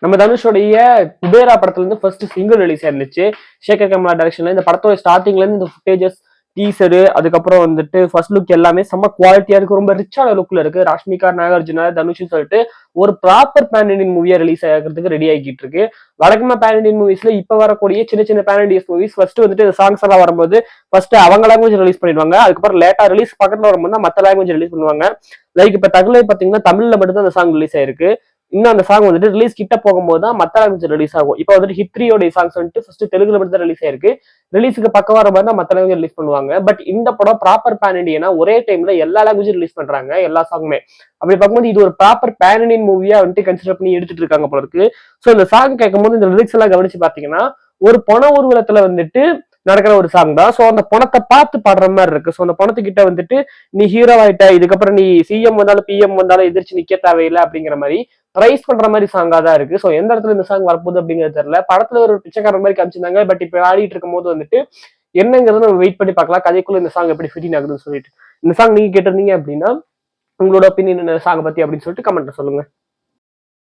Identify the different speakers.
Speaker 1: நம்ம தனுஷோடைய குபேரா படத்துல இருந்து ஃபர்ஸ்ட் சிங்கிள் ரிலீஸ் ஆயிருந்துச்சு. சேகர் கமலா டைரக்ஷன்ல. இந்த படத்தோட ஸ்டார்டிங்ல இருந்து இந்த ஃபுட்டேஜஸ், டீசரு, அதுக்கப்புறம் வந்துட்டு ஃபர்ஸ்ட் லுக் எல்லாமே செம்ம குவாலிட்டியா இருக்கு. ரொம்ப ரிச்சான லுக்ல இருக்கு. ராஷ்மிகா, நாகார்ஜுனா, தனுஷ்னு சொல்லிட்டு ஒரு ப்ராப்பர் பேன் இண்டியன் மூவியா ரிலீஸ் ஆகிறதுக்கு ரெடி ஆகிட்டு இருக்கு. வழக்கமா பேன் இண்டியன் மூவிஸ்ல இப்ப வரக்கூடிய சின்ன சின்ன பேன் இண்டியன் மூவிஸ் ஃபர்ஸ்ட் வந்துட்டு சாங்ஸ் எல்லாம் வரும்போது ஃபர்ஸ்ட் அவங்க லாங்குவேஜ் ரிலீஸ் பண்ணிடுவாங்க. அதுக்கப்புறம் லேட்டா ரிலீஸ் பக்கத்துல வரும்போது மத்த லாங்குவேஜ் ரிலீஸ் பண்ணுவாங்க. லைக் இப்ப தகுலை பாத்தீங்கன்னா தமிழ்ல மட்டும் தான் அந்த சாங் ரிலீஸ் ஆயிருக்கு. இன்னும் அந்த சாங் வந்துட்டு ரிலீஸ் கிட்ட போகும்போது தான் மத்த லாங்குவேஜ் ரிலீஸ் ஆகும். இப்போ வந்துட்டு ஹித்ரியோட சாங்ஸ் வந்துட்டு ஃபர்ஸ்ட் தெலுங்குல மட்டும் தான் ரிலீஸ் ஆயிருக்கு. ரிலீஸுக்கு பக்கம் வர மாதிரி தான் மத்த லாங்குவேஜ் ரிலீஸ் பண்ணுவாங்க. பட் இந்த படம் ப்ராப்பர் பேன் இண்டியனா ஒரே டைம்ல எல்லா லாங்குவேஜும் ரிலீஸ் பண்றாங்க, எல்லா சாங்குமே. அப்படி பார்க்கும்போது இது ஒரு ப்ராப்பர் பேன் இண்டியன் மூவியா வந்துட்டு கன்சிடர் பண்ணி எடுத்துட்டு இருக்காங்க போல இருக்கு. ஸோ இந்த சாங் கேட்கும்போது இந்த லிரிக்ஸ் எல்லாம் கவனிச்சு பாத்தீங்கன்னா ஒரு பண ஊர்வலத்துல வந்துட்டு நடக்கிற ஒரு சாங் தான். ஸோ அந்த பணத்தை பார்த்து பாடுற மாதிரி இருக்கு. ஸோ அந்த பணத்துக்கிட்ட வந்துட்டு நீ ஹீரோ ஆயிட்ட, இதுக்கப்புறம் நீ சிஎம் வந்தாலும் பிஎம் வந்தாலும் எதிர்த்து நிக்க தேவையில்லை அப்படிங்கிற மாதிரி ரைஸ் பண்ற மாதிரி சாங்கா தான் இருக்கு. ஸோ எந்த இடத்துல இந்த சாங் வரப்போகுது அப்படிங்கிறது தெரியல. படத்துல ஒரு பிச்சைக்கார மாதிரி காமிச்சிருந்தாங்க. பட் இப்ப ஆடிட்டு இருக்கும் போது வந்துட்டு என்னங்கிறது நம்ம வெயிட் பண்ணி பார்க்கலாம். கதைக்குள்ள இந்த சாங் எப்படி ஃபிட்டிங் ஆகுதுன்னு சொல்லிட்டு. இந்த சாங் நீங்க கேட்டிருந்தீங்க அப்படின்னா உங்களோட ஒப்பீனியன் சாங் பத்தி அப்படின்னு சொல்லிட்டு கமெண்ட்ல சொல்லுங்க.